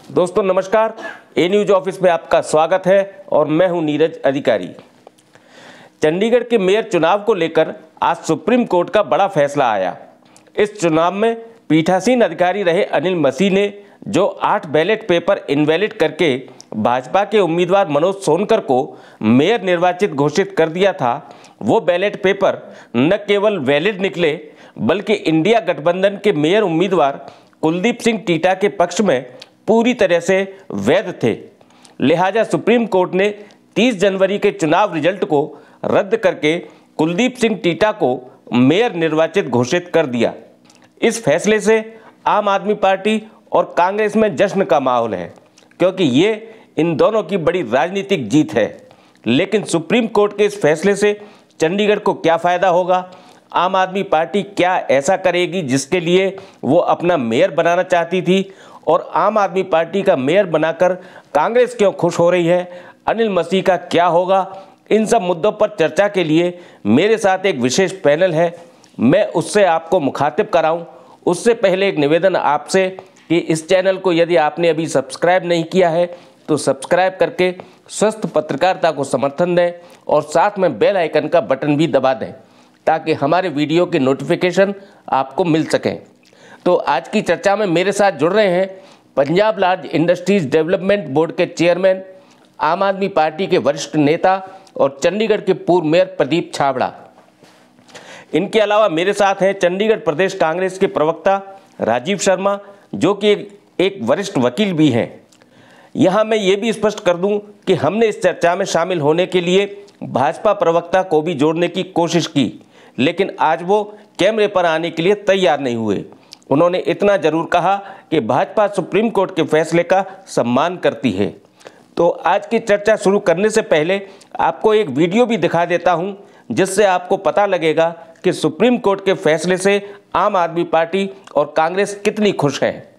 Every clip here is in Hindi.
दोस्तों नमस्कार, ए न्यूज ऑफिस में आपका स्वागत है और मैं हूं नीरज अधिकारी। चंडीगढ़ के मेयर चुनाव को लेकर आज सुप्रीम कोर्ट का बड़ा फैसला आया। इस चुनाव में पीठासीन अधिकारी रहे अनिल मसीह ने जो 8 बैलेट पेपर इनवैलिड करके भाजपा के उम्मीदवार मनोज सोनकर को मेयर निर्वाचित घोषित कर दिया था, वो बैलेट पेपर न केवल वैलिड निकले बल्कि इंडिया गठबंधन के मेयर उम्मीदवार कुलदीप सिंह टीटा के पक्ष में पूरी तरह से वैध थे। लिहाजा सुप्रीम कोर्ट ने 30 जनवरी के चुनाव रिजल्ट को रद्द करके कुलदीप सिंह टीटा को मेयर निर्वाचित घोषित कर दिया। इस फैसले से आम आदमी पार्टी और कांग्रेस में जश्न का माहौल है, क्योंकि ये इन दोनों की बड़ी राजनीतिक जीत है। लेकिन सुप्रीम कोर्ट के इस फैसले से चंडीगढ़ को क्या फायदा होगा? आम आदमी पार्टी क्या ऐसा करेगी जिसके लिए वो अपना मेयर बनाना चाहती थी? और आम आदमी पार्टी का मेयर बनाकर कांग्रेस क्यों खुश हो रही है? अनिल मसीह का क्या होगा? इन सब मुद्दों पर चर्चा के लिए मेरे साथ एक विशेष पैनल है, मैं उससे आपको मुखातिब कराऊं। उससे पहले एक निवेदन आपसे कि इस चैनल को यदि आपने अभी सब्सक्राइब नहीं किया है तो सब्सक्राइब करके स्वस्थ पत्रकारिता को समर्थन दें और साथ में बेल आइकन का बटन भी दबा दें ताकि हमारे वीडियो के नोटिफिकेशन आपको मिल सकें। तो आज की चर्चा में मेरे साथ जुड़ रहे हैं Punjab large industries development board के चेयरमैन, आम आदमी पार्टी के वरिष्ठ नेता और चंडीगढ़ के पूर्व मेयर प्रदीप छाबड़ा। इनके अलावा मेरे साथ हैं चंडीगढ़ प्रदेश कांग्रेस के प्रवक्ता राजीव शर्मा, जो कि एक वरिष्ठ वकील भी हैं। यहाँ मैं ये भी स्पष्ट कर दूं कि हमने इस चर्चा में शामिल होने के लिए भाजपा प्रवक्ता को भी जोड़ने की कोशिश की, लेकिन आज वो कैमरे पर आने के लिए तैयार नहीं हुए। उन्होंने इतना जरूर कहा कि भाजपा सुप्रीम कोर्ट के फैसले का सम्मान करती है। तो आज की चर्चा शुरू करने से पहले आपको एक वीडियो भी दिखा देता हूं, जिससे आपको पता लगेगा कि सुप्रीम कोर्ट के फैसले से आम आदमी पार्टी और कांग्रेस कितनी खुश है।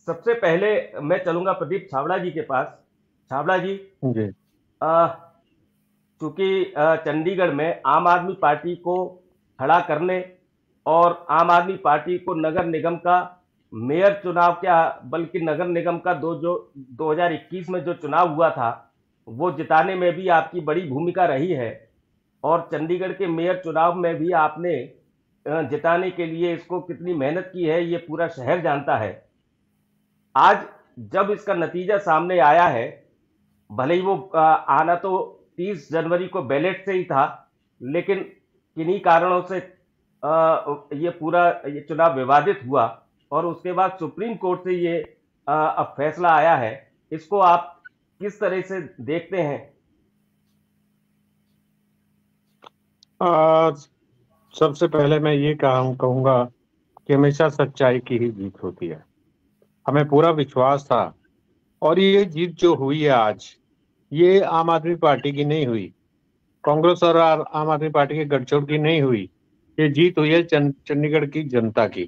सबसे पहले मैं चलूंगा प्रदीप छाबड़ा जी के पास। छाबड़ा जी, चूंकि चंडीगढ़ में आम आदमी पार्टी को खड़ा करने और आम आदमी पार्टी को नगर निगम का मेयर चुनाव क्या बल्कि नगर निगम का 2021 में जो चुनाव हुआ था वो जिताने में भी आपकी बड़ी भूमिका रही है, और चंडीगढ़ के मेयर चुनाव में भी आपने जिताने के लिए इसको कितनी मेहनत की है ये पूरा शहर जानता है। आज जब इसका नतीजा सामने आया है, भले ही वो आना तो 30 जनवरी को बैलेट से ही था, लेकिन किन्हीं कारणों से ये चुनाव विवादित हुआ और उसके बाद सुप्रीम कोर्ट से ये अब फैसला आया है। इसको आप किस तरह से देखते हैं? सबसे पहले मैं ये कहूंगा कि हमेशा सच्चाई की ही जीत होती है। हमें पूरा विश्वास था, और ये जीत जो हुई है आज, ये आम आदमी पार्टी की नहीं हुई, कांग्रेस और आम आदमी पार्टी के गठजोड़ की नहीं हुई। ये जीत हुई है चंडीगढ़ की जनता की,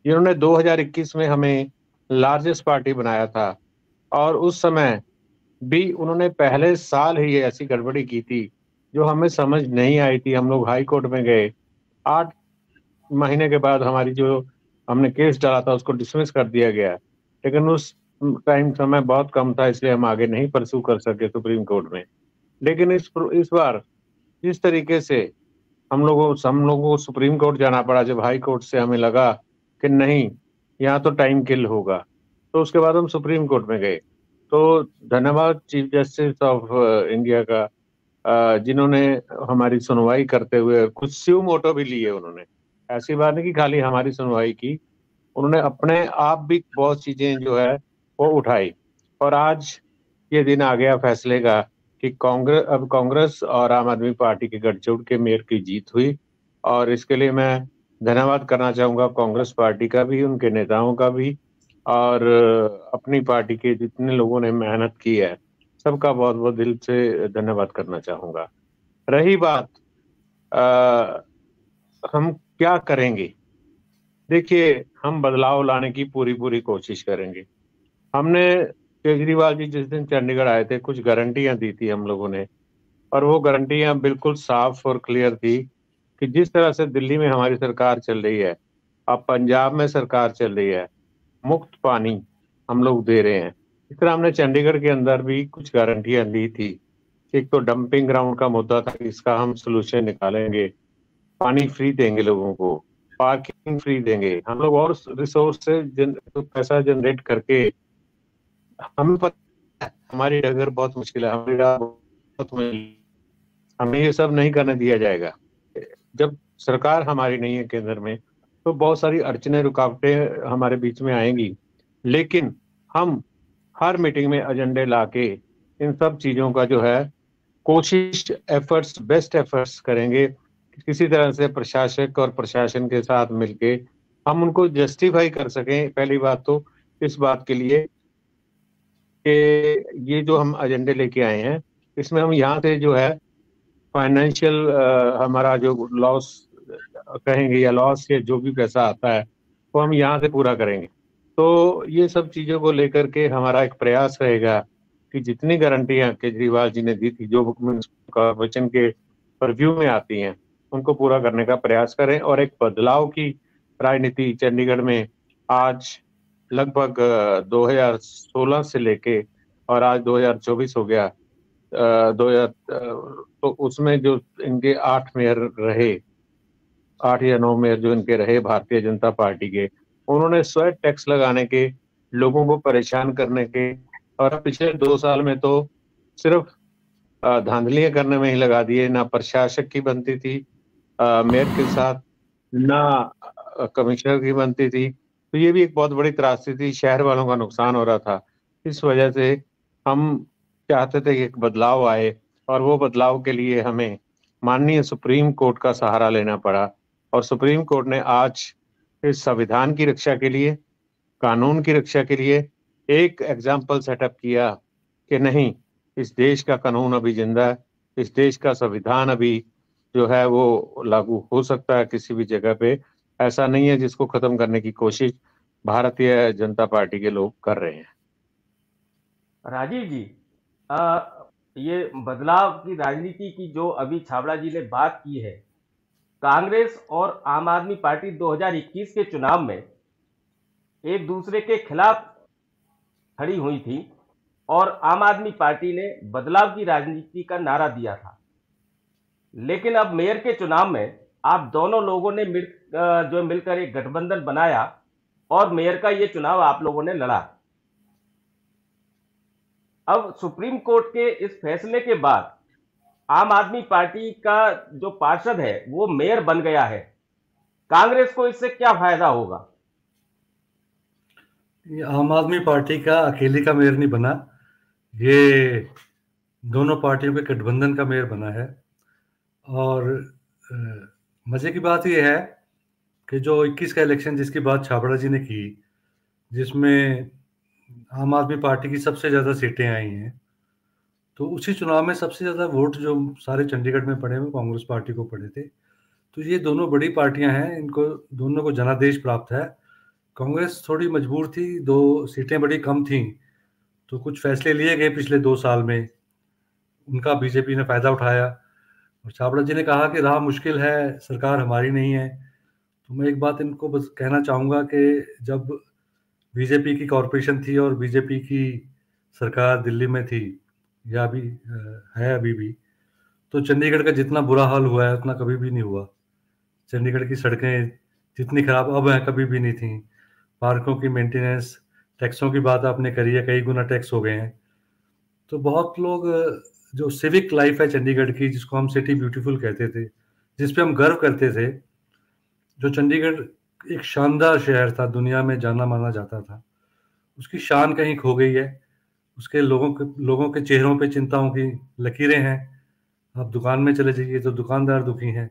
जिन्होंने 2021 में हमें लार्जेस्ट पार्टी बनाया था, और उस समय भी उन्होंने पहले साल ही ऐसी गड़बड़ी की थी जो हमें समझ नहीं आई थी। हम लोग हाई कोर्ट में गए, 8 महीने के बाद हमने केस डाला था उसको डिसमिस कर दिया गया, लेकिन उस टाइम समय बहुत कम था, इसलिए हम आगे नहीं परस्यू कर सके सुप्रीम कोर्ट में। लेकिन इस बार जिस तरीके से हम लोगों को सुप्रीम कोर्ट जाना पड़ा, जब हाई कोर्ट से हमें लगा कि नहीं यहाँ तो टाइम किल होगा, तो उसके बाद हम सुप्रीम कोर्ट में गए। तो धन्यवाद चीफ जस्टिस ऑफ इंडिया का, जिन्होंने हमारी सुनवाई करते हुए कुछ स्यू मोटो भी लिए। उन्होंने ऐसी बात नहीं कि खाली हमारी सुनवाई की, उन्होंने अपने आप भी बहुत चीजें जो है वो उठाई, और आज ये दिन आ गया फैसले का कि कांग्रेस और आम आदमी पार्टी के गठजोड़ के मेयर की जीत हुई। और इसके लिए मैं धन्यवाद करना चाहूंगा कांग्रेस पार्टी का भी, उनके नेताओं का भी, और अपनी पार्टी के जितने लोगों ने मेहनत की है सबका बहुत बहुत दिल से धन्यवाद करना चाहूंगा। रही बात हम क्या करेंगे, देखिए हम बदलाव लाने की पूरी पूरी कोशिश करेंगे। हमने केजरीवाल जी जिस दिन चंडीगढ़ आए थे कुछ गारंटियां दी थी हम लोगों ने, और वो गारंटियां बिल्कुल साफ और क्लियर थी कि जिस तरह से दिल्ली में हमारी सरकार चल रही है, अब पंजाब में सरकार चल रही है, मुफ्त पानी हम लोग दे रहे हैं, इस तरह हमने चंडीगढ़ के अंदर भी कुछ गारंटियां दी थी। एक तो डंपिंग ग्राउंड का मुद्दा था, इसका हम सोल्यूशन निकालेंगे, पानी फ्री देंगे लोगों को, पार्किंग फ्री देंगे हम लोग, और रिसोर्स से पैसा जनरेट करके। हमें पता है हमारी डगर बहुत मुश्किल है, हमारी राह बहुत मुश्किल, हमें ये सब नहीं करने दिया जाएगा। जब सरकार हमारी नहीं है केंद्र में तो बहुत सारी अड़चने रुकावटें हमारे बीच में आएंगी, लेकिन हम हर मीटिंग में एजेंडे लाके इन सब चीजों का जो है कोशिश, एफर्ट्स, बेस्ट एफर्ट्स करेंगे कि किसी तरह से प्रशासक और प्रशासन के साथ मिलके हम उनको जस्टिफाई कर सकें। पहली बात तो इस बात के लिए कि ये जो हम एजेंडे लेके आए हैं इसमें हम यहाँ से जो है फाइनेंशियल हमारा जो लॉस कहेंगे या लॉस या जो भी पैसा आता है वो हम यहाँ से पूरा करेंगे। तो ये सब चीजों को लेकर के हमारा एक प्रयास रहेगा कि जितनी गारंटियां केजरीवाल जी ने दी थी जो कॉर्पोरेशन के परव्यू में आती हैं उनको पूरा करने का प्रयास करें, और एक बदलाव की राजनीति चंडीगढ़ में आज लगभग 2016 से लेके और आज 2024 हो गया, 2000 तो उसमें जो इनके 8 मेयर रहे, 8 या 9 मेयर जो इनके रहे भारतीय जनता पार्टी के, उन्होंने स्वयं टैक्स लगाने के, लोगों को परेशान करने के, और पिछले 2 साल में तो सिर्फ धांधलियां करने में ही लगा दिए। ना प्रशासक की बनती थी मेयर के साथ, ना कमिश्नर की बनती थी, तो ये भी एक बहुत बड़ी त्रासदी थी, शहर वालों का नुकसान हो रहा था। इस वजह से हम चाहते थे कि एक बदलाव आए, और वो बदलाव के लिए हमें माननीय सुप्रीम कोर्ट का सहारा लेना पड़ा। और सुप्रीम कोर्ट ने आज इस संविधान की रक्षा के लिए, कानून की रक्षा के लिए एक एग्जाम्पल सेटअप किया कि नहीं, इस देश का कानून अभी जिंदा है, इस देश का संविधान अभी जो है वो लागू हो सकता है किसी भी जगह पे। ऐसा नहीं है जिसको खत्म करने की कोशिश भारतीय जनता पार्टी के लोग कर रहे हैं। राजीव जी, आ, ये बदलाव की राजनीति की जो अभी छाबड़ा जी ने बात की है, कांग्रेस और आम आदमी पार्टी 2021 के चुनाव में एक दूसरे के खिलाफ खड़ी हुई थी और आम आदमी पार्टी ने बदलाव की राजनीति का नारा दिया था। लेकिन अब मेयर के चुनाव में आप दोनों लोगों ने मिलकर एक गठबंधन बनाया और मेयर का ये चुनाव आप लोगों ने लड़ा। अब सुप्रीम कोर्ट के इस फैसले के बाद आम आदमी पार्टी का जो पार्षद है वो मेयर बन गया है, कांग्रेस को इससे क्या फायदा होगा? ये आम आदमी पार्टी का अकेले का मेयर नहीं बना, ये दोनों पार्टियों के गठबंधन का मेयर बना है। और मजे की बात यह है कि जो 21 का इलेक्शन जिसकी बात छाबड़ा जी ने की, जिसमें आम आदमी पार्टी की सबसे ज़्यादा सीटें आई हैं, तो उसी चुनाव में सबसे ज़्यादा वोट जो सारे चंडीगढ़ में पड़े हुए कांग्रेस पार्टी को पड़े थे। तो ये दोनों बड़ी पार्टियां हैं, इनको दोनों को जनादेश प्राप्त है। कांग्रेस थोड़ी मजबूर थी, 2 सीटें बड़ी कम थीं, तो कुछ फैसले लिए गए पिछले 2 साल में, उनका बीजेपी ने फ़ायदा उठाया। और छाबड़ा जी ने कहा कि राह मुश्किल है, सरकार हमारी नहीं है। तो मैं एक बात इनको बस कहना चाहूँगा कि जब बीजेपी की कॉरपोरेशन थी और बीजेपी की सरकार दिल्ली में थी, या अभी है अभी भी, तो चंडीगढ़ का जितना बुरा हाल हुआ है उतना कभी भी नहीं हुआ। चंडीगढ़ की सड़कें जितनी खराब अब हैं कभी भी नहीं थी। पार्कों की मेंटेनेंस, टैक्सों की बात आपने करी है, कई गुना टैक्स हो गए हैं। तो बहुत लोग जो सिविक लाइफ है चंडीगढ़ की, जिसको हम सिटी ब्यूटीफुल कहते थे, जिस पे हम गर्व करते थे, जो चंडीगढ़ एक शानदार शहर था, दुनिया में जाना माना जाता था, उसकी शान कहीं खो गई है। उसके लोगों के चेहरों पे चिंताओं की लकीरें हैं। आप दुकान में चले जाइए तो दुकानदार दुखी हैं,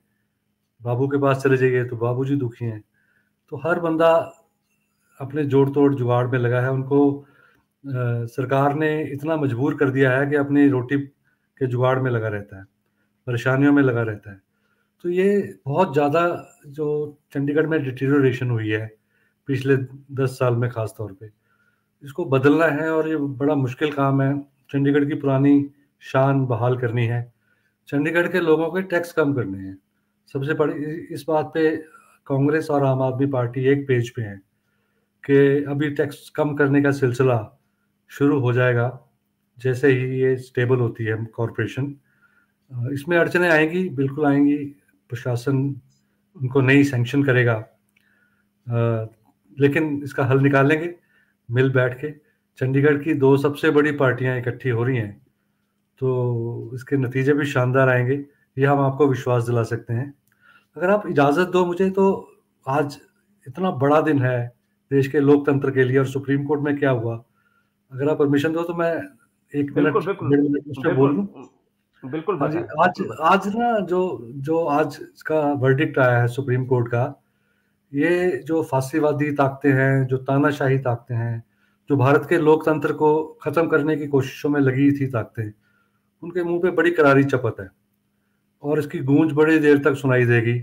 बाबू के पास चले जाइए तो बाबूजी दुखी हैं। तो हर बंदा अपने जोड़ तोड़ जुगाड़ में लगा है। उनको सरकार ने इतना मजबूर कर दिया है कि अपनी रोटी के जुगाड़ में लगा रहता है, परेशानियों में लगा रहता है। तो ये बहुत ज़्यादा जो चंडीगढ़ में डिटेरियोरेशन हुई है पिछले 10 साल में ख़ास तौर पे, इसको बदलना है और ये बड़ा मुश्किल काम है। चंडीगढ़ की पुरानी शान बहाल करनी है, चंडीगढ़ के लोगों के टैक्स कम करने हैं। सबसे बड़ी इस बात पे कांग्रेस और आम आदमी पार्टी एक पेज पे हैं कि अभी टैक्स कम करने का सिलसिला शुरू हो जाएगा जैसे ही ये स्टेबल होती है कॉरपोरेशन। इसमें अड़चनें आएंगी, बिल्कुल आएंगी। प्रशासन उनको नहीं सैंक्शन करेगा, लेकिन इसका हल निकालेंगे मिल बैठ के। चंडीगढ़ की दो सबसे बड़ी पार्टियां इकट्ठी हो रही हैं, तो इसके नतीजे भी शानदार आएंगे, ये हम आपको विश्वास दिला सकते हैं। अगर आप इजाज़त दो मुझे, तो आज इतना बड़ा दिन है देश के लोकतंत्र के लिए, और सुप्रीम कोर्ट में क्या हुआ, अगर आप परमिशन दो तो मैं 1 मिनट बिल्कुल बिल्कुल 1.5 मिनट उस पर बोल लूँ। बिल्कुल हाँ जी, बताएं, आज बिल्कुल बताएं। आज ना जो जो आज इसका वर्डिक्ट आया है सुप्रीम कोर्ट का, ये जो फांसीवादी ताकतें हैं, जो तानाशाही ताकतें हैं, जो भारत के लोकतंत्र को खत्म करने की कोशिशों में लगी थी ताकतें, उनके मुंह पे बड़ी करारी चपत है और इसकी गूंज बड़ी देर तक सुनाई देगी।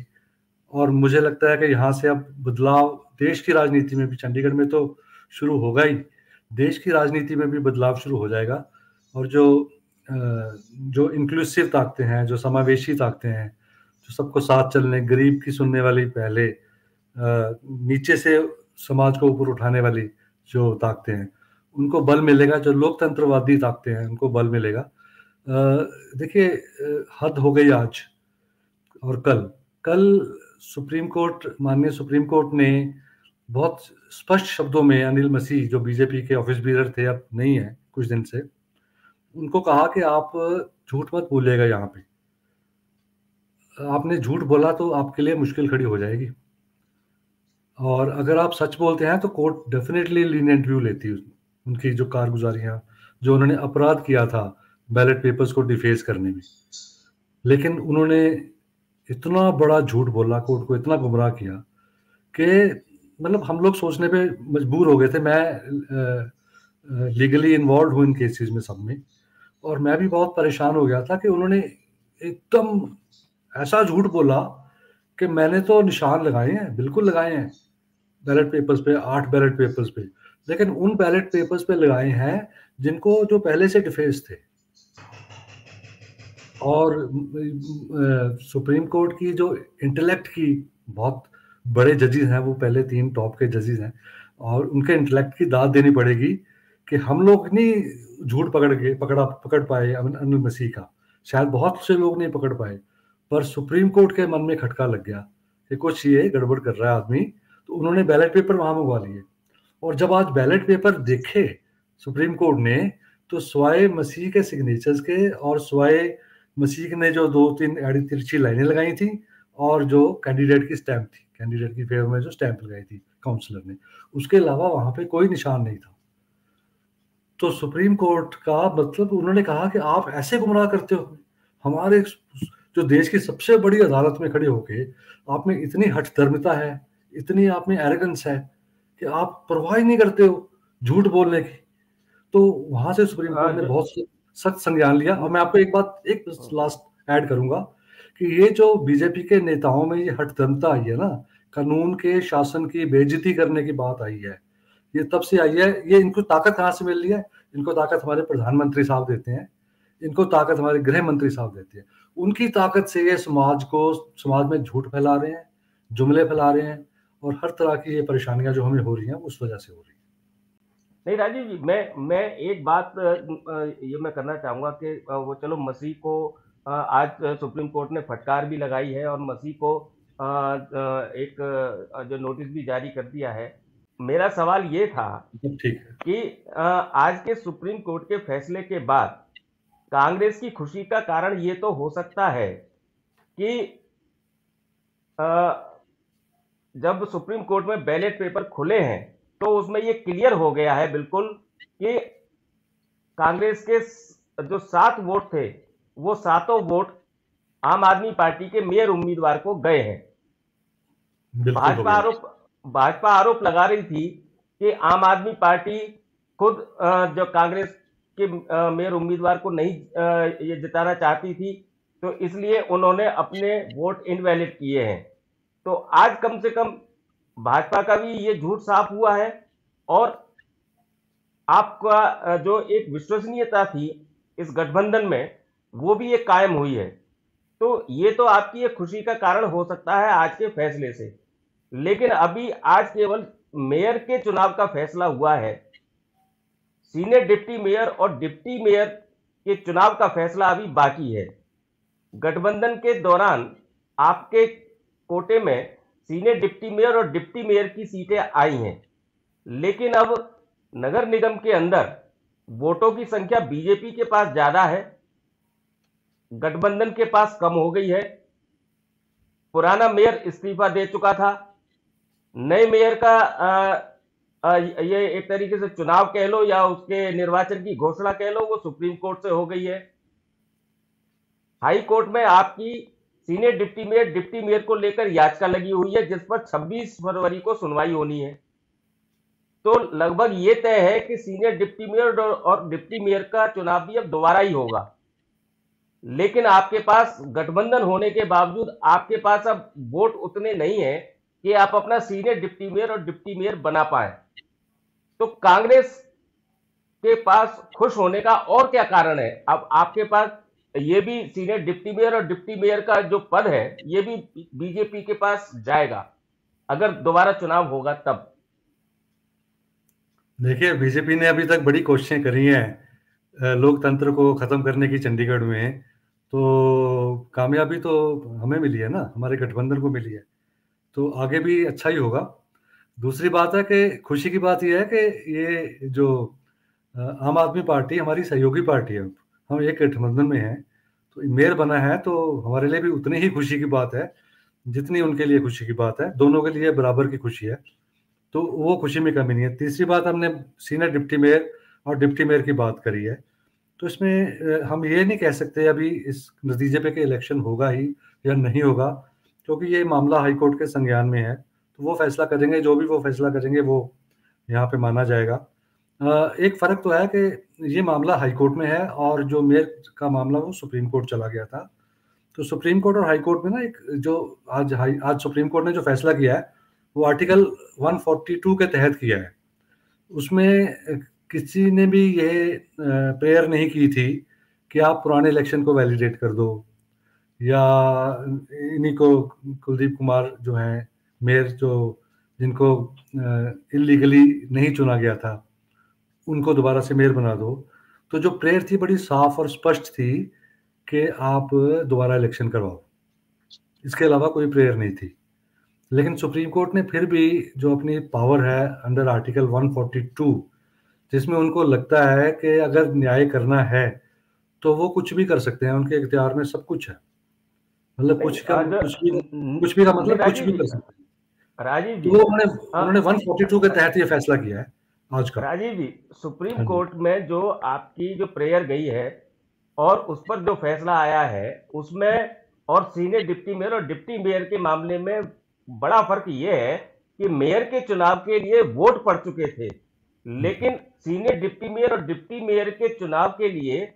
और मुझे लगता है कि यहाँ से अब बदलाव देश की राजनीति में भी, चंडीगढ़ में तो शुरू होगा ही, देश की राजनीति में भी बदलाव शुरू हो जाएगा। और जो इंक्लूसिव ताकतें हैं, जो समावेशी ताकतें हैं, जो सबको साथ चलने, गरीब की सुनने वाली, पहले नीचे से समाज को ऊपर उठाने वाली जो ताकतें हैं, उनको बल मिलेगा। जो लोकतंत्रवादी ताकतें हैं उनको बल मिलेगा। देखिए, हद हो गई आज और कल माननीय सुप्रीम कोर्ट ने बहुत स्पष्ट शब्दों में अनिल मसीह, जो बीजेपी के ऑफिस बीरर थे, अब नहीं है कुछ दिन से, उनको कहा कि आप झूठ मत बोलिएगा। यहाँ पे आपने झूठ बोला तो आपके लिए मुश्किल खड़ी हो जाएगी, और अगर आप सच बोलते हैं तो कोर्ट डेफिनेटली लीनिएंट व्यू लेती है उनकी जो कारगुजारियां, जो उन्होंने अपराध किया था बैलेट पेपर्स को डिफेस करने में। लेकिन उन्होंने इतना बड़ा झूठ बोला, कोर्ट को इतना गुमराह किया कि मतलब हम लोग सोचने पे मजबूर हो गए थे। मैं लीगली इन्वॉल्व हूँ इन केसेस में सब में, और मैं भी बहुत परेशान हो गया था कि उन्होंने एकदम ऐसा झूठ बोला कि मैंने तो निशान लगाए हैं, बिल्कुल लगाए हैं बैलेट पेपर्स पे, 8 बैलेट पेपर्स पे, लेकिन उन बैलेट पेपर्स पे लगाए हैं जिनको जो पहले से डिफेंस थे। और सुप्रीम कोर्ट की जो इंटेलेक्ट की बहुत बड़े जजेस हैं, वो पहले 3 टॉप के जजेस हैं, और उनके इंटेलेक्ट की दाद देनी पड़ेगी कि हम लोग नहीं झूठ पकड़ पाए अनिल मसीह का, शायद बहुत से लोग नहीं पकड़ पाए, पर सुप्रीम कोर्ट के मन में खटका लग गया कि कुछ ये गड़बड़ कर रहा है आदमी, तो उन्होंने बैलेट पेपर वहां मंगवा लिए। और जब आज बैलेट पेपर देखे सुप्रीम कोर्ट ने, तो स्वाय मसीह के सिग्नेचर्स के और स्वाय मसीह ने जो 2-3 एड़ी तिरछी लाइनें लगाई थी, और जो कैंडिडेट की स्टैंप थी, कैंडिडेट की फेवर में जो स्टैंप लगाई थी काउंसलर ने, उसके अलावा वहां पे कोई निशान नहीं था। तो सुप्रीम कोर्ट का मतलब, उन्होंने कहा कि आप ऐसे गुमराह करते हो हमारे जो देश की सबसे बड़ी अदालत में खड़े होके, आप में इतनी हठधर्मिता है, इतनी आप में एरोगेंस है कि आप परवाह ही नहीं करते हो झूठ बोलने की। तो वहां से सुप्रीम कोर्ट ने बहुत सख्त संज्ञान लिया। और मैं आपको एक लास्ट ऐड करूंगा कि ये जो बीजेपी के नेताओं में ये हठधर्मिता आई है ना, कानून के शासन की बेइज्जती करने की बात आई है, ये तब से आई है। ये इनको ताकत कहाँ से मिल रही है? इनको ताकत हमारे प्रधानमंत्री साहब देते हैं, इनको ताकत हमारे गृह मंत्री साहब देते हैं। उनकी ताकत से ये समाज में झूठ फैला रहे हैं, जुमले फैला रहे हैं, और हर तरह की ये परेशानियां जो हमें हो रही हैं उस वजह से हो रही है। नहीं राजीव जी, मैं एक बात ये मैं करना चाहूंगा कि वो चलो मसीह को आज सुप्रीम कोर्ट ने फटकार भी लगाई है और मसीह को एक जो नोटिस भी जारी कर दिया है। मेरा सवाल ये था ठीक है कि आज के सुप्रीम कोर्ट के फैसले के बाद कांग्रेस की खुशी का कारण ये तो हो सकता है कि जब सुप्रीम कोर्ट में बैलेट पेपर खुले हैं तो उसमें ये क्लियर हो गया है बिल्कुल कि कांग्रेस के जो 7 वोट थे, वो 7 वोट आम आदमी पार्टी के मेयर उम्मीदवार को गए हैं। भाजपा आरोप लगा रही थी कि आम आदमी पार्टी खुद जो कांग्रेस के मेयर उम्मीदवार को नहीं ये जिताना चाहती थी, तो इसलिए उन्होंने अपने वोट इनवैलिड किए हैं। तो आज कम से कम भाजपा का भी ये झूठ साफ हुआ है और आपका जो एक विश्वसनीयता थी इस गठबंधन में, वो भी एक कायम हुई है। तो ये तो आपकी एक खुशी का कारण हो सकता है आज के फैसले से, लेकिन अभी आज केवल मेयर के चुनाव का फैसला हुआ है। सीनियर डिप्टी मेयर और डिप्टी मेयर के चुनाव का फैसला अभी बाकी है। गठबंधन के दौरान आपके कोटे में सीनियर डिप्टी मेयर और डिप्टी मेयर की सीटें आई हैं, लेकिन अब नगर निगम के अंदर वोटों की संख्या बीजेपी के पास ज्यादा है, गठबंधन के पास कम हो गई है। पुराना मेयर इस्तीफा दे चुका था, नए मेयर का ये एक तरीके से चुनाव कह लो या उसके निर्वाचन की घोषणा कह लो, वो सुप्रीम कोर्ट से हो गई है। हाई कोर्ट में आपकी सीनियर डिप्टी मेयर को लेकर याचिका लगी हुई है, जिस पर 26 फरवरी को सुनवाई होनी है। तो लगभग ये तय है कि सीनियर डिप्टी मेयर और डिप्टी मेयर का चुनाव भी अब दोबारा ही होगा। लेकिन आपके पास गठबंधन होने के बावजूद आपके पास अब वोट उतने नहीं है कि आप अपना सीनियर डिप्टी मेयर और डिप्टी मेयर बना पाए। तो कांग्रेस के पास खुश होने का और क्या कारण है? अब आपके पास ये भी सीनियर डिप्टी मेयर और डिप्टी मेयर का जो पद है, ये भी बीजेपी के पास जाएगा अगर दोबारा चुनाव होगा तब। देखिए, बीजेपी ने अभी तक बड़ी कोशिशें करी हैं लोकतंत्र को खत्म करने की चंडीगढ़ में, तो कामयाबी तो हमें मिली है ना, हमारे गठबंधन को मिली है, तो आगे भी अच्छा ही होगा। दूसरी बात है कि खुशी की बात यह है कि ये जो आम आदमी पार्टी हमारी सहयोगी पार्टी है, हम एक गठबंधन में हैं, तो मेयर बना है, तो हमारे लिए भी उतनी ही खुशी की बात है जितनी उनके लिए खुशी की बात है। दोनों के लिए बराबर की खुशी है, तो वो खुशी में कमी नहीं है। तीसरी बात, हमने सीनियर डिप्टी मेयर और डिप्टी मेयर की बात करी है, तो इसमें हम ये नहीं कह सकते अभी इस नतीजे पे कि इलेक्शन होगा ही या नहीं होगा, क्योंकि ये मामला हाई कोर्ट के संज्ञान में है, तो वो फैसला करेंगे, जो भी वो फैसला करेंगे वो यहाँ पे माना जाएगा। एक फ़र्क तो है कि ये मामला हाई कोर्ट में है और जो मेयर का मामला वो सुप्रीम कोर्ट चला गया था। तो सुप्रीम कोर्ट और हाई कोर्ट में ना एक जो आज सुप्रीम कोर्ट ने जो फैसला किया है वो आर्टिकल 142 के तहत किया है। उसमें किसी ने भी ये प्रेयर नहीं की थी कि आप पुराने इलेक्शन को वैलिडेट कर दो, या इन्हीं को कुलदीप कुमार जो हैं मेयर, जो जिनको इलीगली नहीं चुना गया था, उनको दोबारा से मेयर बना दो। तो जो प्रेयर थी बड़ी साफ और स्पष्ट थी कि आप दोबारा इलेक्शन करवाओ, इसके अलावा कोई प्रेयर नहीं थी। लेकिन सुप्रीम कोर्ट ने फिर भी जो अपनी पावर है अंडर आर्टिकल 142, जिसमें उनको लगता है कि अगर न्याय करना है तो वो कुछ भी कर सकते हैं, उनके इख्तियार में सब कुछ है, मतलब कुछ भी का मतलब कुछ भी कर सकते हैं। राजीव जी, तो उन्होंने 142 के तहत ये फैसला किया है आज का। राजीव जी, सुप्रीम कोर्ट में जो आपकी जो प्रेयर गई है और उस पर जो फैसला आया है उसमें, और सीनियर डिप्टी मेयर और डिप्टी मेयर के मामले में बड़ा फर्क ये है कि मेयर के चुनाव के लिए वोट पड़ चुके थे, लेकिन सीनियर डिप्टी मेयर और डिप्टी मेयर के चुनाव के लिए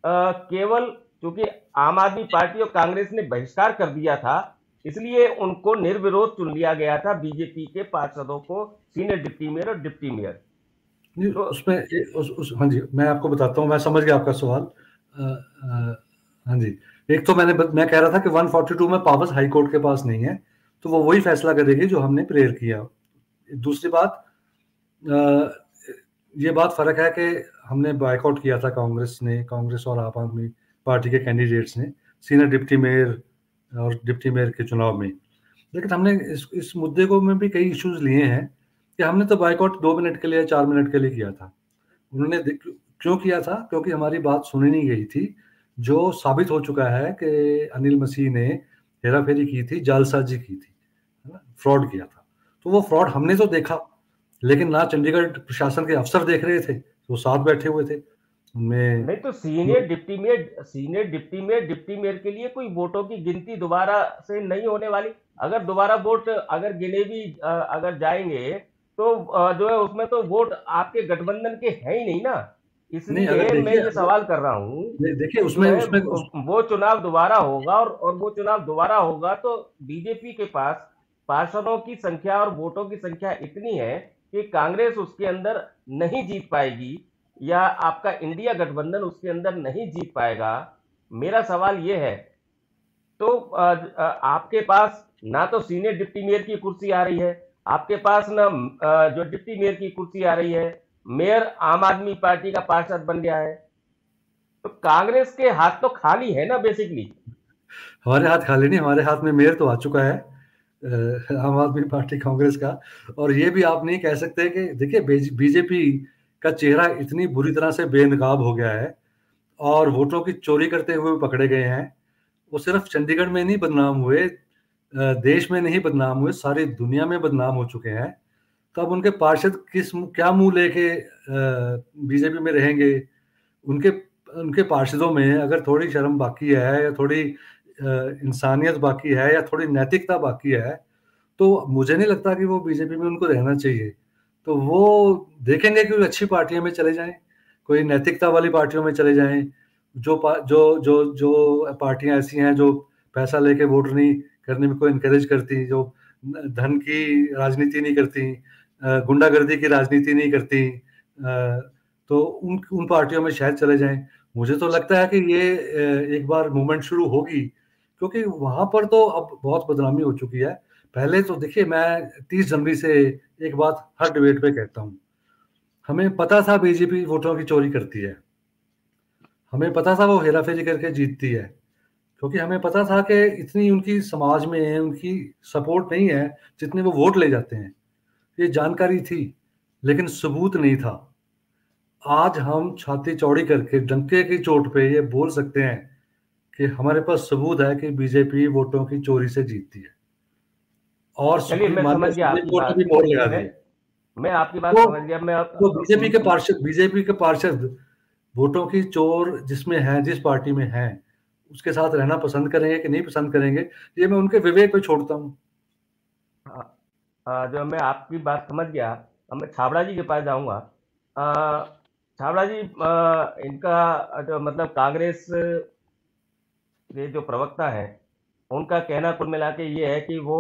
केवल चूंकि आम आदमी पार्टी और कांग्रेस ने बहिष्कार कर दिया था, इसलिए उनको निर्विरोध चुन लिया गया था बीजेपी के पार्षदों को, सीनियर डिप्टी मेयर और डिप्टी मेयर। तो उसमें हाँ जी, मैं आपको बताता हूँ, मैं समझ गया आपका सवाल। हाँ जी, एक तो मैं कह रहा था कि 142 में पावर्स हाई कोर्ट के पास नहीं है, तो वो वही फैसला करेगी जो हमने प्रेयर किया। दूसरी बात, ये बात फर्क है कि हमने बायकॉट किया था, कांग्रेस और आम आदमी पार्टी के कैंडिडेट्स ने सीनियर डिप्टी मेयर और डिप्टी मेयर के चुनाव में। लेकिन हमने इस मुद्दे को में भी कई इश्यूज लिए हैं कि हमने तो बायकॉट 2 मिनट के लिए 4 मिनट के लिए किया था। उन्होंने क्यों किया था? क्योंकि हमारी बात सुनी नहीं गई थी, जो साबित हो चुका है कि अनिल मसीह ने हेराफेरी की थी, जालसाजी की थी, है ना, फ्रॉड किया था। तो वो फ्रॉड हमने तो देखा, लेकिन ना चंडीगढ़ प्रशासन के अफसर देख रहे थे, वो साथ बैठे हुए थे। उनमें नहीं तो सीनियर डिप्टी मेयर के लिए कोई वोटों की गिनती दोबारा से नहीं होने वाली। अगर दोबारा वोट अगर गिने भी अगर जाएंगे तो जो है उसमें तो वोट आपके गठबंधन के हैं ही नहीं ना। नहीं, अगर इसलिए मैं देखिए, ये सवाल कर रहा हूँ देखिए कि जो उसमें है उसमें वो चुनाव दोबारा होगा, और वो चुनाव दोबारा होगा तो बीजेपी के पास पार्षदों की संख्या और वोटों की संख्या इतनी है कि कांग्रेस उसके अंदर नहीं जीत पाएगी, या आपका इंडिया गठबंधन उसके अंदर नहीं जीत पाएगा। मेरा सवाल ये है, तो आपके पास ना तो सीनियर डिप्टी मेयर की कुर्सी आ रही है, आपके पास ना जो डिप्टी मेयर की कुर्सी आ रही है, मेयर आम आदमी पार्टी का पार्षद बन गया है, तो कांग्रेस के हाथ तो खाली है ना बेसिकली। हमारे हाथ खाली नहीं, हमारे हाथ में मेयर तो आ चुका है आम आदमी पार्टी कांग्रेस का। और ये भी आप नहीं कह सकते कि देखिए बीजेपी का चेहरा इतनी बुरी तरह से बेनकाब हो गया है और वोटों की चोरी करते हुए पकड़े गए हैं। वो सिर्फ चंडीगढ़ में नहीं बदनाम हुए, देश में नहीं बदनाम हुए, सारी दुनिया में बदनाम हो चुके हैं। तो अब उनके पार्षद क्या मुंह लेके बीजेपी में रहेंगे? उनके उनके पार्षदों में अगर थोड़ी शर्म बाकी है या थोड़ी इंसानियत बाकी है या थोड़ी नैतिकता बाकी है, तो मुझे नहीं लगता कि वो बीजेपी में उनको रहना चाहिए। तो वो देखेंगे कि अच्छी पार्टियों में चले जाएं, कोई नैतिकता वाली पार्टियों में चले जाएं, जो पार्टियां ऐसी हैं जो पैसा लेके वोट नहीं करने में को इनकरेज करती, जो धन की राजनीति नहीं करती, गुंडागर्दी की राजनीति नहीं करती, तो उन पार्टियों में शायद चले जाएं। मुझे तो लगता है कि ये एक बार मूवमेंट शुरू होगी, क्योंकि वहां पर तो अब बहुत बदनामी हो चुकी है। पहले तो देखिए, मैं 30 जनवरी से एक बात हर डिबेट पे कहता हूँ, हमें पता था बीजेपी वोटों की चोरी करती है, हमें पता था वो हेराफेरी करके जीतती है, क्योंकि हमें पता था कि इतनी उनकी समाज में उनकी सपोर्ट नहीं है जितने वो वोट ले जाते हैं। ये जानकारी थी, लेकिन सबूत नहीं था। आज हम छाती चौड़ी करके डंके की चोट पे ये बोल सकते हैं कि हमारे पास सबूत है कि बीजेपी वोटों की चोरी से जीतती है, और चलिए, मैं समझ माननीय गया सुप्रीम आपकी कोर्ट ने भी बात। मोहर लगा दी मैं है। मैं आपकी बात तो समझ गया। मैं तो अब बीजेपी के पार्षद वोटों की चोर जिसमें है, जिस पार्टी में है, उसके साथ रहना पसंद करेंगे कि नहीं पसंद करेंगे, ये मैं उनके विवेक पे छोड़ता हूँ। जो मैं आपकी बात समझ गया, अब मैं छाबड़ा जी के पास जाऊंगा। छाबड़ा जी, इनका जो मतलब कांग्रेस के जो प्रवक्ता है, उनका कहना कुल मिला के ये है कि वो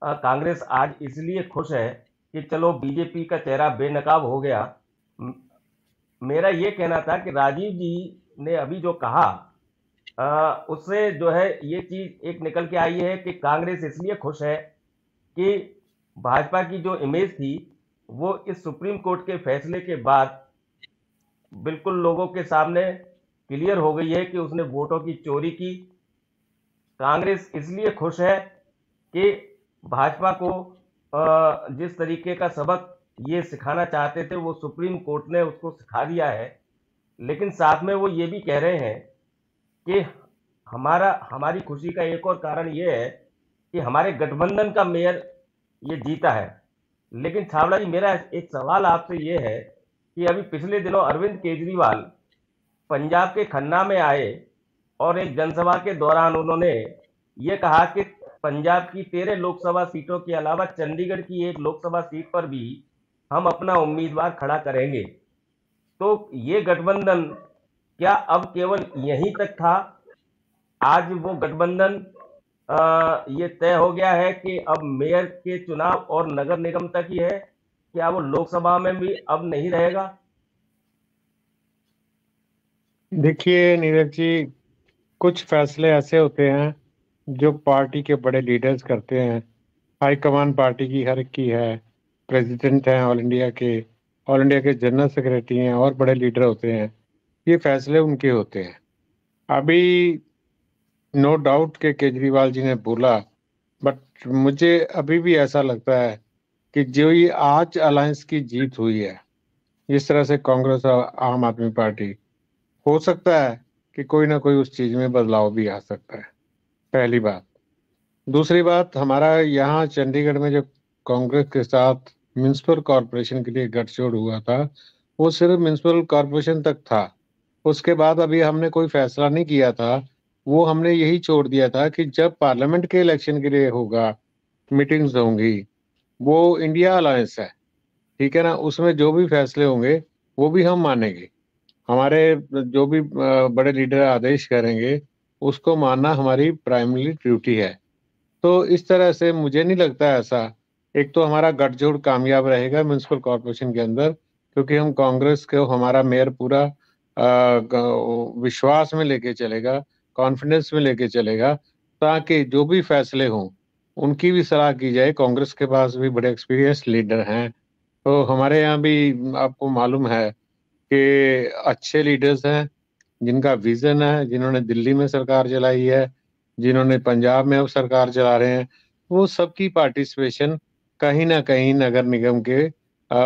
कांग्रेस आज इसलिए खुश है कि चलो बीजेपी का चेहरा बेनकाब हो गया। म- मेरा ये कहना था कि राजीव जी ने अभी जो कहा, उससे जो है ये चीज एक निकल के आई है कि कांग्रेस इसलिए खुश है कि भाजपा की जो इमेज थी वो इस सुप्रीम कोर्ट के फैसले के बाद बिल्कुल लोगों के सामने क्लियर हो गई है कि उसने वोटों की चोरी की। कांग्रेस इसलिए खुश है कि भाजपा को जिस तरीके का सबक ये सिखाना चाहते थे वो सुप्रीम कोर्ट ने उसको सिखा दिया है। लेकिन साथ में वो ये भी कह रहे हैं कि हमारी खुशी का एक और कारण ये है कि हमारे गठबंधन का मेयर ये जीता है। लेकिन छावड़ा जी, मेरा एक सवाल आपसे ये है कि अभी पिछले दिनों अरविंद केजरीवाल पंजाब के खन्ना में आए और एक जनसभा के दौरान उन्होंने ये कहा कि पंजाब की 13 लोकसभा सीटों के अलावा चंडीगढ़ की एक लोकसभा सीट पर भी हम अपना उम्मीदवार खड़ा करेंगे। तो ये गठबंधन क्या अब केवल यहीं तक था? आज वो गठबंधन ये तय हो गया है कि अब मेयर के चुनाव और नगर निगम तक ही है, क्या वो लोकसभा में भी अब नहीं रहेगा? देखिए नीरज जी, कुछ फैसले ऐसे होते हैं जो पार्टी के बड़े लीडर्स करते हैं। हाईकमान पार्टी की हर एक की है, प्रेसिडेंट हैं ऑल इंडिया के जनरल सेक्रेटरी हैं और बड़े लीडर होते हैं। ये फैसले उनके होते हैं। अभी नो डाउट के केजरीवाल जी ने बोला, बट मुझे अभी भी ऐसा लगता है कि जो ये आज अलायंस की जीत हुई है, जिस तरह से कांग्रेस और आम आदमी पार्टी, हो सकता है कि कोई ना कोई उस चीज में बदलाव भी आ सकता है। पहली बात। दूसरी बात, हमारा यहाँ चंडीगढ़ में जो कांग्रेस के साथ म्युनिसिपल कॉरपोरेशन के लिए गठजोड़ हुआ था, वो सिर्फ म्युनिसिपल कॉरपोरेशन तक था। उसके बाद अभी हमने कोई फैसला नहीं किया था। वो हमने यही छोड़ दिया था कि जब पार्लियामेंट के इलेक्शन के लिए होगा, मीटिंग्स होंगी, वो इंडिया अलायंस है, ठीक है ना, उसमें जो भी फैसले होंगे वो भी हम मानेंगे। हमारे जो भी बड़े लीडर आदेश करेंगे उसको मानना हमारी प्राइमरी ड्यूटी है। तो इस तरह से मुझे नहीं लगता ऐसा। एक तो हमारा गठजोड़ कामयाब रहेगा म्यूनिसिपल कॉरपोरेशन के अंदर, क्योंकि हम कांग्रेस को, हमारा मेयर पूरा विश्वास में लेके चलेगा, कॉन्फिडेंस में लेके चलेगा, ताकि जो भी फैसले हों उनकी भी सलाह की जाए। कांग्रेस के पास भी बड़े एक्सपीरियंस लीडर हैं, तो हमारे यहाँ भी आपको मालूम है कि अच्छे लीडर्स हैं, जिनका विजन है, जिन्होंने दिल्ली में सरकार चलाई है, जिन्होंने पंजाब में अब सरकार चला रहे हैं। वो सबकी पार्टिसिपेशन कहीं ना कहीं नगर निगम के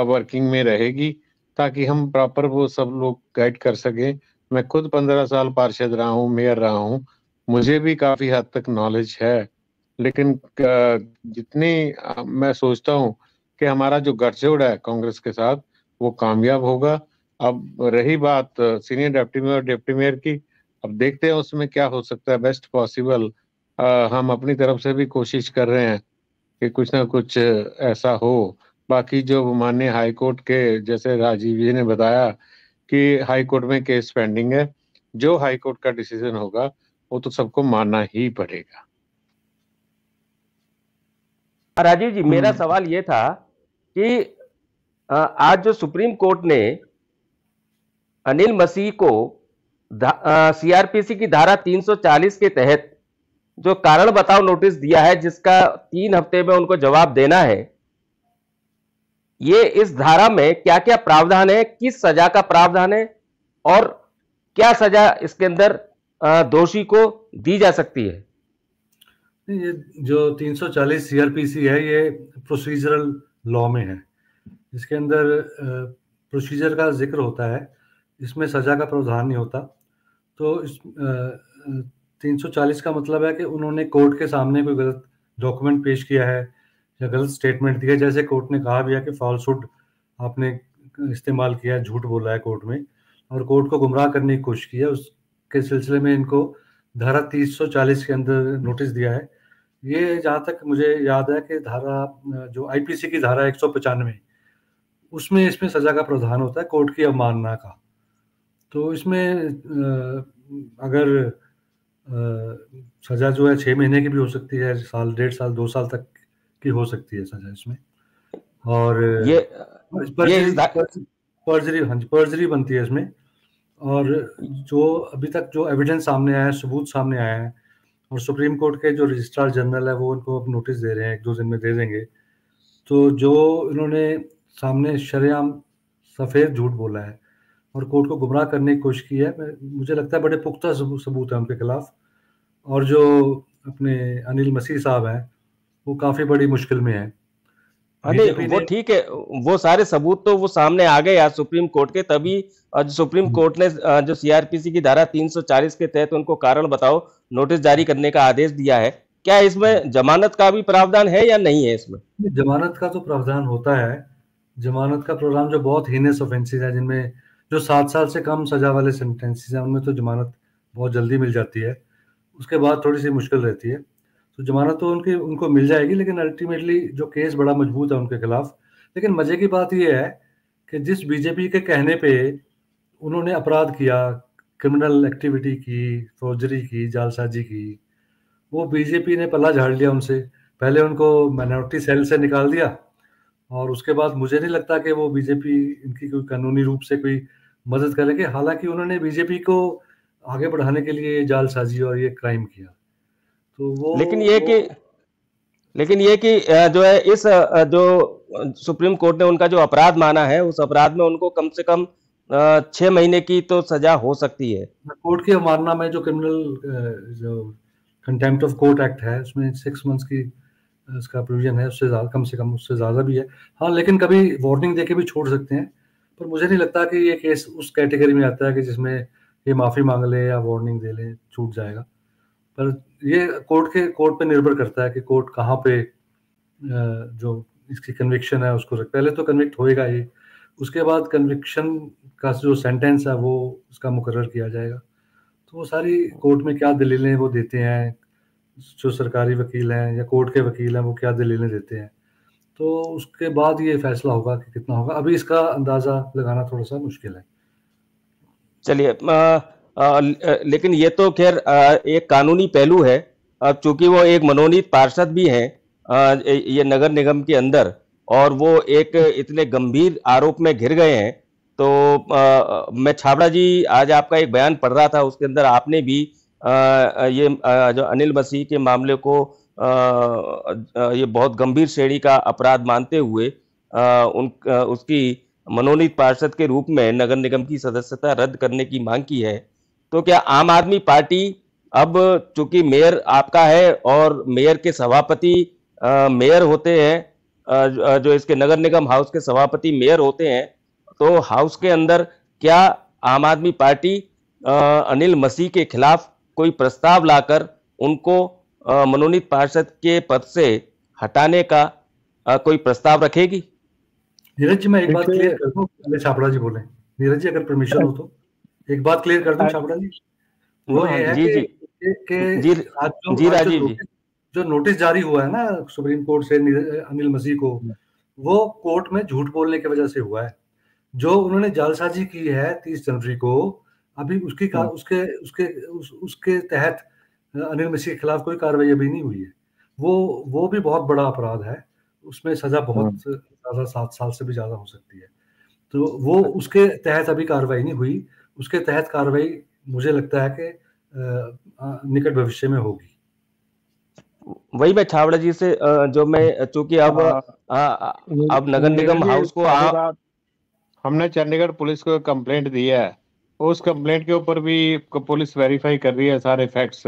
वर्किंग में रहेगी, ताकि हम प्रॉपर वो सब लोग गाइड कर सकें। मैं खुद 15 साल पार्षद रहा हूँ, मेयर रहा हूँ, मुझे भी काफी हद तक नॉलेज है। लेकिन जितनी मैं सोचता हूँ कि हमारा जो गठजोड़ है कांग्रेस के साथ, वो कामयाब होगा। अब रही बात सीनियर डिप्टी मेयर और डिप्टी मेयर की, अब देखते हैं उसमें क्या हो सकता है बेस्ट पॉसिबल। हम अपनी तरफ से भी कोशिश कर रहे हैं कि कुछ ना कुछ ऐसा हो। बाकी जो माननीय हाई कोर्ट के, जैसे राजीव जी ने बताया कि हाई कोर्ट में केस पेंडिंग है, जो हाई कोर्ट का डिसीजन होगा वो तो सबको मानना ही पड़ेगा। राजीव जी, मेरा सवाल ये था कि आज जो सुप्रीम कोर्ट ने अनिल मसीह को सीआरपीसी की धारा 340 के तहत जो कारण बताओ नोटिस दिया है, जिसका 3 हफ्ते में उनको जवाब देना है, ये इस धारा में क्या क्या प्रावधान है, किस सजा का प्रावधान है और क्या सजा इसके अंदर दोषी को दी जा सकती है? ये जो 340 सीआरपीसी है, ये प्रोसीजरल लॉ में है। इसके अंदर प्रोसीजर का जिक्र होता है, इसमें सजा का प्रावधान नहीं होता। तो इस 340 का मतलब है कि उन्होंने कोर्ट के सामने कोई गलत डॉक्यूमेंट पेश किया है या गलत स्टेटमेंट दिया, जैसे कोर्ट ने कहा भी है कि फॉल्सहुड आपने इस्तेमाल किया है, झूठ बोला है कोर्ट में और कोर्ट को गुमराह करने की कोशिश की है। उसके सिलसिले में इनको धारा 340 के अंदर नोटिस दिया है। ये जहाँ तक मुझे याद है कि धारा जो आईपीसी की धारा 195, उसमें इसमें सजा का प्रावधान होता है कोर्ट की अवमानना का। तो इसमें अगर सजा जो है 6 महीने की भी हो सकती है, साल, 1.5 साल, 2 साल तक की हो सकती है सजा इसमें। और ये पर्जरी, हाँ जी, पर्जरी बनती है इसमें। और जो अभी तक जो एविडेंस सामने आया है, सबूत सामने आया है, और सुप्रीम कोर्ट के जो रजिस्ट्रार जनरल है वो उनको अब नोटिस दे रहे हैं, 1-2 दिन में दे देंगे। तो जो इन्होंने सामने शरेआम सफ़ेद झूठ बोला है और कोर्ट को गुमराह करने की कोशिश की है, मुझे लगता है बड़े पुख्ता सबूत है उनके खिलाफ। और जो अपने अनिल मसीह साहब हैं, वो काफ़ी बड़ी मुश्किल में हैं। नहीं, वो ठीक है, वो सारे सबूत तो वो सामने आ गए आज सुप्रीम कोर्ट के, तभी सुप्रीम कोर्ट ने जो सीआरपीसी की धारा 340 के तहत उनको कारण बताओ नोटिस जारी करने का आदेश दिया है। क्या इसमें जमानत का भी प्रावधान है या नहीं है? इसमें जमानत का तो प्रावधान होता है। जमानत का प्रावधान जो बहुत हीनियस ऑफेंसेस है, जिनमें जो 7 साल से कम सजा वाले सेंटेंसेस हैं, उनमें तो जमानत बहुत जल्दी मिल जाती है। उसके बाद थोड़ी सी मुश्किल रहती है। तो जमानत तो उनको मिल जाएगी, लेकिन अल्टीमेटली जो केस बड़ा मजबूत है उनके खिलाफ। लेकिन मजे की बात यह है कि जिस बीजेपी के कहने पे उन्होंने अपराध किया, क्रिमिनल एक्टिविटी की, फौजरी की, जालसाजी की, वो बीजेपी ने पल्ला झाड़ लिया उनसे। पहले उनको माइनॉरिटी सेल से निकाल दिया और उसके बाद मुझे नहीं लगता कि वो बीजेपी इनकी कोई कानूनी रूप से कोई मदद करेंगे। हालांकि उन्होंने बीजेपी को आगे बढ़ाने के लिए जालसाजी और ये क्राइम किया। तो वो लेकिन ये कि जो है इस जो सुप्रीम कोर्ट ने उनका जो अपराध माना है, उस अपराध में उनको कम से कम 6 महीने की तो सजा हो सकती है। कोर्ट की अवमानना में जो क्रिमिनल जो कंटेम्प्ट ऑफ कोर्ट एक्ट है, उसमें 6 मंथ्स की इसका प्रोविजन है, उससे ज़्यादा, कम से कम उससे ज़्यादा भी है। हाँ, लेकिन कभी वार्निंग देके भी छोड़ सकते हैं। पर मुझे नहीं लगता कि ये केस उस कैटेगरी में आता है कि जिसमें ये माफ़ी मांग ले या वार्निंग दे ले, छूट जाएगा। पर ये कोर्ट पे निर्भर करता है कि कोर्ट कहाँ पे जो इसकी कन्विक्शन है उसको पहले तो कन्विक्ट होएगा ही, उसके बाद कन्विक्शन का जो सेंटेंस है वो उसका मुकर्रर किया जाएगा। तो वो सारी कोर्ट में क्या दलीलें वो देते हैं, जो सरकारी वकील हैं या कोर्ट के वकील हैं वो क्या दलीलें देते हैं, तो उसके बाद ये फैसला होगा कि कितना होगा। अभी इसका अंदाजा लगाना थोड़ा सा मुश्किल है। चलिए, लेकिन ये तो खैर एक कानूनी पहलू है। अब चूंकि वो एक मनोनीत पार्षद भी हैं ये नगर निगम के अंदर, और वो एक इतने गंभीर आरोप में घिर गए हैं, तो मैं छाबड़ा जी आज आपका एक बयान पढ़ रहा था, उसके अंदर आपने भी ये जो अनिल मसीह के मामले को ये बहुत गंभीर श्रेणी का अपराध मानते हुए उसकी मनोनीत पार्षद के रूप में नगर निगम की सदस्यता रद्द करने की मांग की है। तो क्या आम आदमी पार्टी अब, चूंकि मेयर आपका है और मेयर के सभापति मेयर होते हैं, जो इसके नगर निगम हाउस के सभापति मेयर होते हैं, तो हाउस के अंदर क्या आम आदमी पार्टी अनिल मसीह के खिलाफ कोई प्रस्ताव लाकर उनको मनोनीत पार्षद के पद से हटाने का कोई प्रस्ताव रखेगी? नीरज जी, मैं एक बात क्लियर कर दूं, पहले छाबड़ा जी बोले। नीरज जी, अगर परमिशन हो तो एक बात क्लियर कर दूं छाबड़ा जी। वो ये है कि आज जो नोटिस जारी हुआ है ना सुप्रीम कोर्ट से अनिल मसीह को, वो कोर्ट में झूठ बोलने की वजह से हुआ है। जो उन्होंने जालसाजी की है 30 जनवरी को, अभी उसके तहत अनिल मसीह के खिलाफ कोई कार्रवाई अभी नहीं हुई है। वो भी बहुत बड़ा अपराध है, उसमें सजा बहुत ज्यादा 7 साल से भी ज्यादा हो सकती है। तो वो उसके तहत अभी कार्रवाई नहीं हुई, उसके तहत कार्रवाई मुझे लगता है कि निकट भविष्य में होगी। वही मैं छाबड़ा जी से जो मैं चूंकि अब नगर निगम हाउस को हमने चंडीगढ़ पुलिस को कंप्लेंट दिया है, उस कंप्लेंट के ऊपर भी पुलिस वेरीफाई कर रही है सारे फैक्ट्स,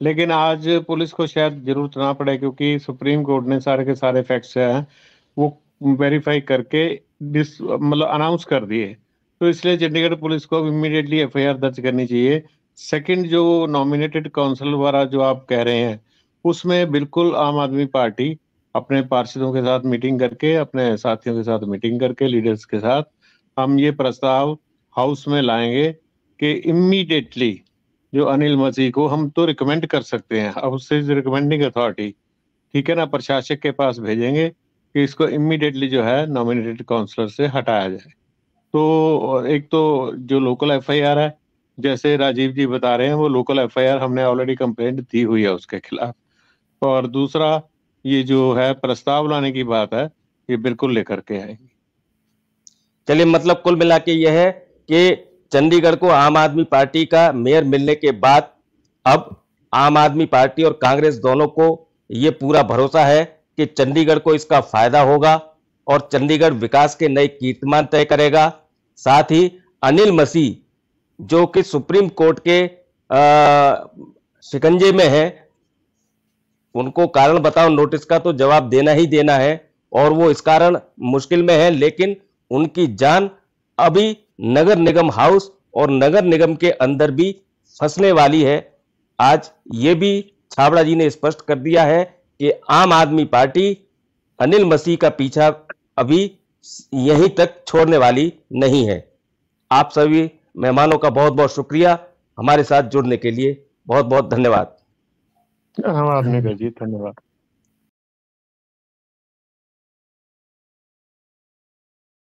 लेकिन आज पुलिस को शायद जरूरत ना पड़े क्योंकि सुप्रीम कोर्ट ने सारे के सारे फैक्ट्स हैं वो वेरीफाई करके मतलब अनाउंस कर दिए। तो इसलिए चंडीगढ़ पुलिस को इमीडिएटली एफआईआर दर्ज करनी चाहिए। सेकंड, जो नॉमिनेटेड काउंसिल वाला जो आप कह रहे हैं, उसमें बिल्कुल आम आदमी पार्टी अपने पार्षदों के साथ मीटिंग करके, अपने साथियों के साथ मीटिंग करके, लीडर्स के साथ हम ये प्रस्ताव हाउस में लाएंगे कि इमीडिएटली जो अनिल मसीह को, हम तो रिकमेंड कर सकते हैं, हाउस से रिकमेंडिंग अथॉरिटी, ठीक है ना, प्रशासक के पास भेजेंगे कि इसको इमीडिएटली जो है नॉमिनेटेड काउंसलर से हटाया जाए। तो एक तो जो लोकल एफआईआर है, जैसे राजीव जी बता रहे हैं, वो लोकल एफआईआर हमने ऑलरेडी कंप्लेंट दी हुई है उसके खिलाफ। और दूसरा, ये जो है प्रस्ताव लाने की बात है, ये बिल्कुल लेकर के आएंगे। चलिए, मतलब कुल मिला के यह है कि चंडीगढ़ को आम आदमी पार्टी का मेयर मिलने के बाद अब आम आदमी पार्टी और कांग्रेस दोनों को यह पूरा भरोसा है कि चंडीगढ़ को इसका फायदा होगा और चंडीगढ़ विकास के नए कीर्तिमान तय करेगा। साथ ही अनिल मसीह, जो कि सुप्रीम कोर्ट के शिकंजे में है, उनको कारण बताओ नोटिस का तो जवाब देना ही देना है और वो इस कारण मुश्किल में है, लेकिन उनकी जान अभी नगर निगम हाउस और नगर निगम के अंदर भी फंसने वाली है। आज ये भी छाबड़ा जी ने स्पष्ट कर दिया है कि आम आदमी पार्टी अनिल मसीह का पीछा अभी यहीं तक छोड़ने वाली नहीं है। आप सभी मेहमानों का बहुत बहुत शुक्रिया हमारे साथ जुड़ने के लिए। बहुत बहुत धन्यवाद। धन्यवाद।